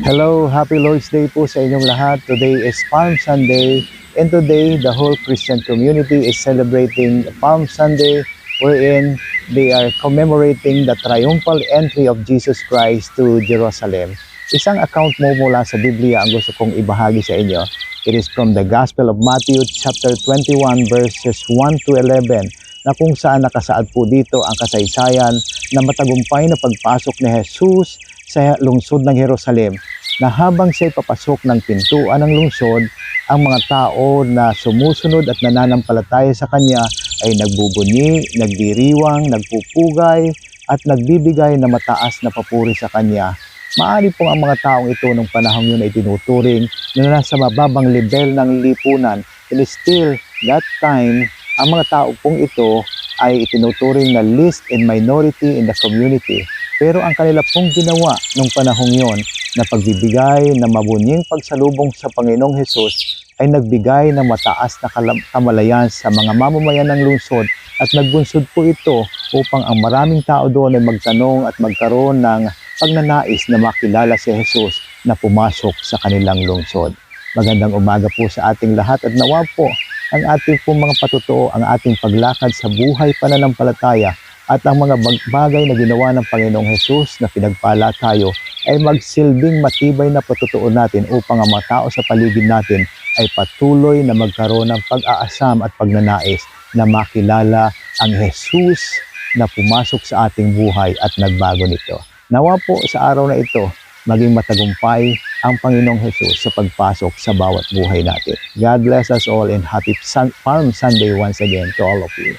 Hello, happy Lord's Day po sa inyong lahat. Today is Palm Sunday, and today the whole Christian community is celebrating Palm Sunday, wherein they are commemorating the triumphal entry of Jesus Christ to Jerusalem. Isang account mo mula sa Biblia ang gusto kong ibahagi sa inyo. It is from the Gospel of Matthew chapter 21 verses 1 to 11, na kung saan nakasaad po dito ang kasaysayan na matagumpay na pagpasok ni Jesus sa lungsod ng Jerusalem, na habang siya'y papasok ng pintuan ng lungsod, ang mga tao na sumusunod at nananampalataya sa kanya ay nagbubunyi, nagdiriwang, nagpupugay, at nagbibigay na mataas na papuri sa kanya. Maari pong ang mga taong ito nung panahon yun ay tinuturing na nasa mababang level ng lipunan. And still, that time, ang mga tao pong ito ay itinuturing na least and minority in the community. Pero ang kanila pong ginawa nung panahong yon na pagbibigay na mabunying pagsalubong sa Panginoong Hesus ay nagbigay ng mataas na kamalayan sa mga mamamayan ng lungsod, at nagbunsod po ito upang ang maraming tao doon ay magtanong at magkaroon ng pagnanais na makilala si Hesus na pumasok sa kanilang lungsod. Magandang umaga po sa ating lahat, at nawa po ang ating pong mga patutuo, ang ating paglakad sa buhay pananampalataya at ang mga bagay na ginawa ng Panginoong Hesus na pinagpala tayo ay magsilbing matibay na patutuo natin upang ang mga tao sa paligid natin ay patuloy na magkaroon ng pag-aasam at pagnanais na makilala ang Hesus na pumasok sa ating buhay at nagbago nito. Nawa po sa araw na ito, maging matagumpay ang Panginoong Hesus sa pagpasok sa bawat buhay natin. God bless us all, and happy Palm Sunday once again to all of you.